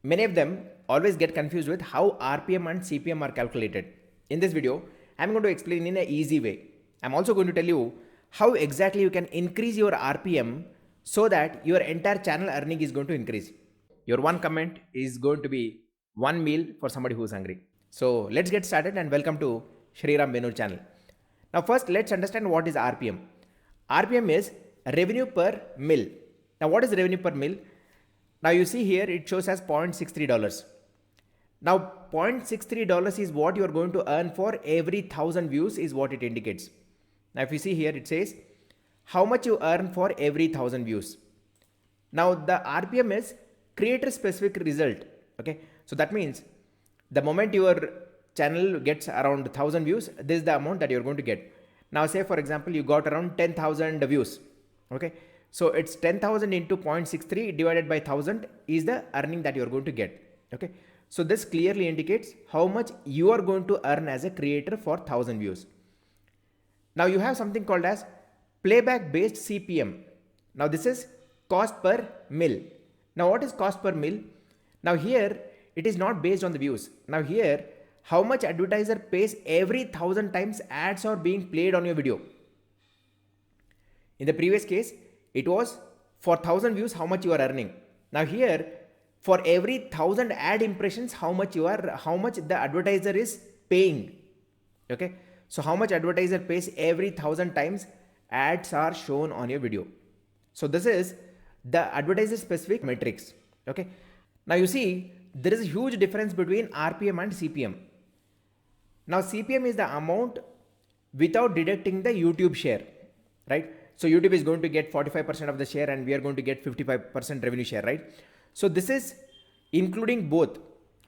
Many of them always get confused with how RPM and CPM are calculated. In this video, I'm going to explain in an easy way. I'm also going to tell you how exactly you can increase your RPM so that your entire channel earning is going to increase. Your one comment is going to be one meal for somebody who's hungry. So let's get started and welcome to Sriram Benur channel. Now first let's understand what is RPM. RPM is revenue per mil. Now what is revenue per mil? Now you see here it shows as $0.63. Now $0.63 is what you are going to earn for every 1000 views is what it indicates. Now if you see here it says how much you earn for every 1000 views. Now the RPM is creator specific result. Okay, so that means the moment your channel gets around 1000 views, this is the amount that you're going to get. Now say for example you got around 10,000 views. Okay, so it's 10,000 into 0.63 divided by 1000 is the earning that you're going to get. Okay, so this clearly indicates how much you are going to earn as a creator for 1000 views. Now you have something called as playback based CPM. Now this is cost per mil. Now what is cost per mil? Now here it is not based on the views. Now here how much advertiser pays every 1000 times ads are being played on your video. In the previous case it was for 1000 views how much you are earning. Now here for every 1000 ad impressions how much the advertiser is paying. Okay, so how much advertiser pays every 1000 times ads are shown on your video. So this is the advertiser specific metrics. Okay, now you see there is a huge difference between RPM and CPM. Now CPM is the amount without deducting the YouTube share, right? So YouTube is going to get 45% of the share and we are going to get 55% revenue share, right? So this is including both.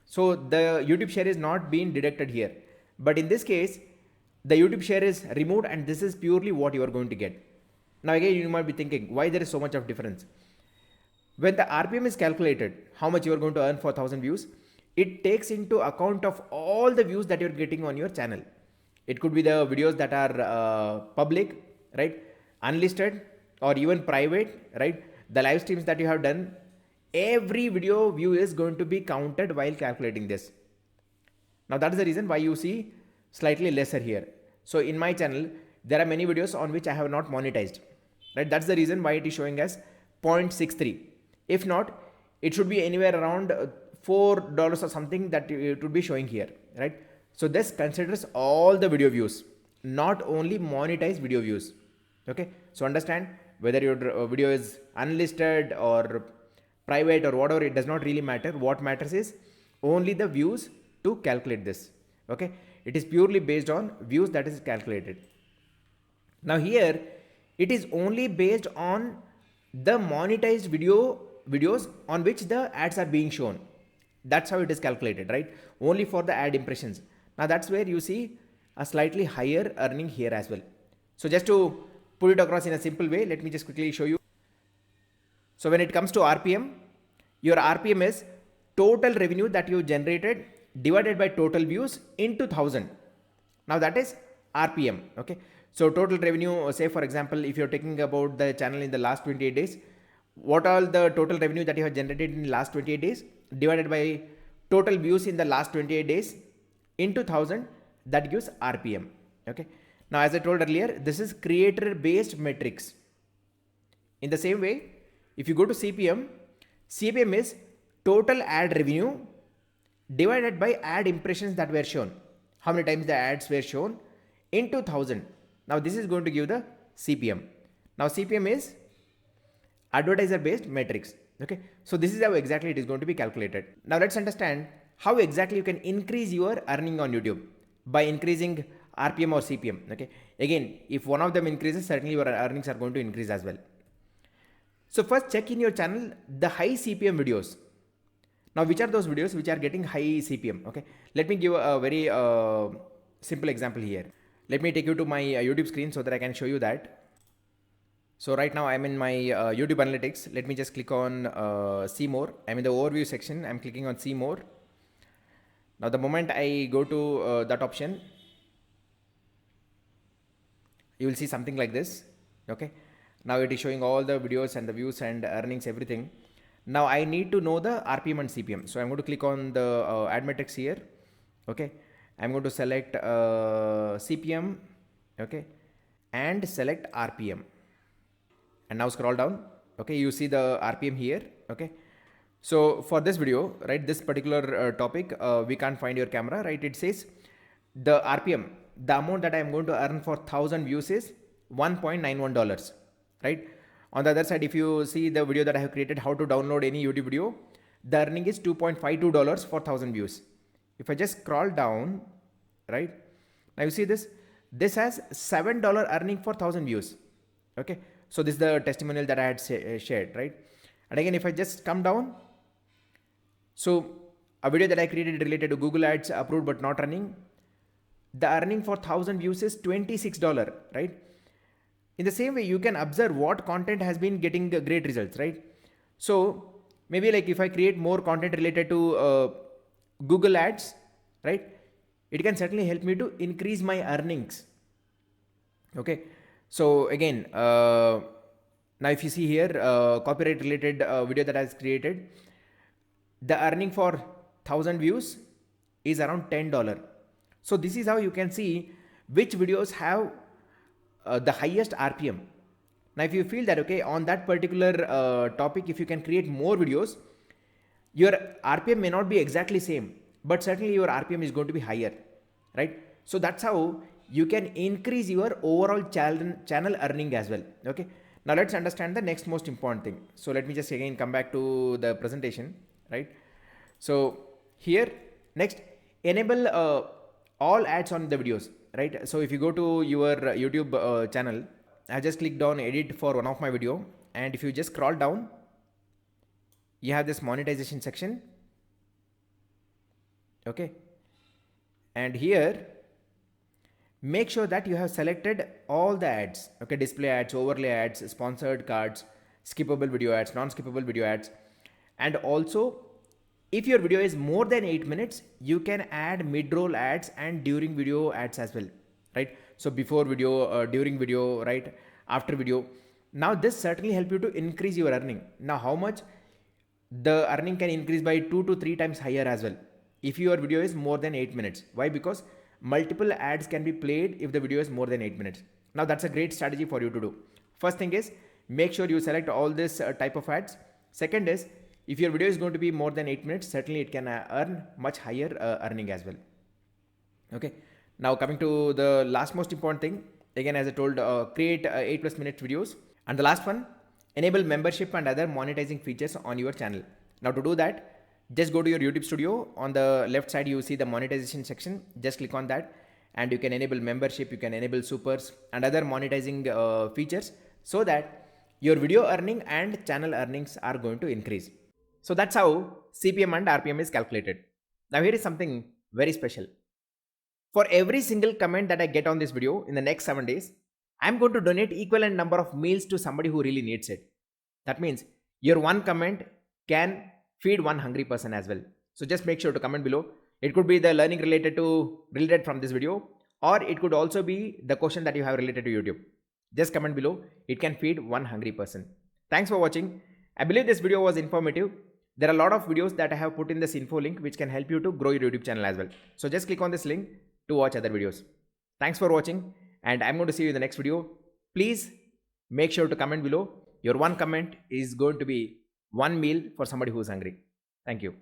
So the YouTube share is not being deducted here, but in this case the YouTube share is removed and this is purely what you are going to get. Now again you might be thinking why there is so much of difference. When the RPM is calculated, how much you are going to earn for 1000 views, it takes into account of all the views that you're getting on your channel. It could be the videos that are public, right? Unlisted or even private, right? The live streams that you have done, every video view is going to be counted while calculating this. Now that is the reason why you see slightly lesser here. So in my channel, there are many videos on which I have not monetized, right? That's the reason why it is showing as 0.63. If not, it should be anywhere around $4 or something that it would be showing here, right? So this considers all the video views, not only monetized video views. Okay, so understand whether your video is unlisted or private or whatever, it does not really matter. What matters is only the views to calculate this. Okay, it is purely based on views that is calculated. Now here it is only based on the monetized videos on which the ads are being shown. That's how it is calculated, right? Only for the ad impressions. Now that's where you see a slightly higher earning here as well. So just to put it across in a simple way, let me just quickly show you. So when it comes to RPM, your RPM is total revenue that you generated divided by total views into 1000. Now that is RPM. Okay, so total revenue, say for example if you're taking about the channel in the last 28 days, what all the total revenue that you have generated in the last 28 days divided by total views in the last 28 days into 1000, that gives RPM. Okay, now as I told earlier, this is creator based metrics. In the same way, if you go to CPM, CPM is total ad revenue divided by ad impressions that were shown, how many times the ads were shown, into 1000. Now this is going to give the CPM. Now CPM is advertiser based metrics. Okay, so this is how exactly it is going to be calculated. Now let's understand how exactly you can increase your earning on YouTube by increasing RPM or CPM. Okay, again if one of them increases, certainly your earnings are going to increase as well. So first check in your channel the high CPM videos. Now which are those videos which are getting high CPM? Okay, let me give a very simple example here. Let me take you to my YouTube screen so that I can show you that. So right now I'm in my YouTube analytics. Let me just click on see more. I'm in the overview section. I'm clicking on see more. Now the moment I go to that option, you will see something like this. Okay, now it is showing all the videos and the views and earnings, everything. Now I need to know the RPM and CPM. So I'm going to click on the ad metrics here. Okay. I'm going to select CPM. Okay. And select RPM. And now scroll down. Okay. You see the RPM here. Okay. So for this video, right, this particular topic, we can't find your camera, right? It says the RPM, the amount that I am going to earn for 1000 views is $1.91, right? On the other side, if you see the video that I have created, how to download any YouTube video, the earning is $2.52 for 1000 views. If I just scroll down, right, now you see this has $7 earning for 1000 views. Okay. So this is the testimonial that I had shared, right? And again, if I just come down, so a video that I created related to Google Ads approved but not running, the earning for 1000 views is $26, right? In the same way, you can observe what content has been getting great results, right? So maybe like if I create more content related to Google Ads, right, it can certainly help me to increase my earnings. Okay. So again, now if you see here, copyright related video that I has created, the earning for 1000 views is around $10. So this is how you can see which videos have the highest RPM. Now if you feel that, okay, on that particular topic, if you can create more videos, your RPM may not be exactly same, but certainly your RPM is going to be higher, right? So that's how you can increase your overall channel earning as well. Okay. Now let's understand the next most important thing. So let me just again come back to the presentation, right? So here next, enable all ads on the videos, right? So if you go to your YouTube channel, I just clicked on edit for one of my video, and if you just scroll down, you have this monetization section. Okay. And here, make sure that you have selected all the ads. Okay. Display ads, overlay ads, sponsored cards, skippable video ads, non-skippable video ads. And also, if your video is more than 8 minutes, you can add mid-roll ads and during video ads as well, right? So before video, during video, right? After video. Now this certainly help you to increase your earning. Now how much? The earning can increase by 2 to 3 times higher as well if your video is more than 8 minutes. Why? Because multiple ads can be played if the video is more than 8 minutes. Now that's a great strategy for you to do. First thing is, make sure you select all this type of ads. Second is, if your video is going to be more than 8 minutes, certainly it can earn much higher earning as well. Okay. Now coming to the last most important thing, again as I told, create 8+ minute videos. And the last one, enable membership and other monetizing features on your channel. Now to do that, just go to your YouTube studio. On the left side, you see the monetization section. Just click on that and you can enable membership, you can enable supers and other monetizing features, so that your video earning and channel earnings are going to increase. So that's how CPM and RPM is calculated. Now here is something very special. For every single comment that I get on this video in the next 7 days, I'm going to donate equivalent number of meals to somebody who really needs it. That means your one comment can feed one hungry person as well. So just make sure to comment below. It could be the learning related from this video, or it could also be the question that you have related to YouTube. Just comment below. It can feed one hungry person. Thanks for watching. I believe this video was informative. There are a lot of videos that I have put in this info link which can help you to grow your YouTube channel as well. So just click on this link to watch other videos. Thanks for watching, and I'm going to see you in the next video. Please make sure to comment below. Your one comment is going to be one meal for somebody who is hungry. Thank you.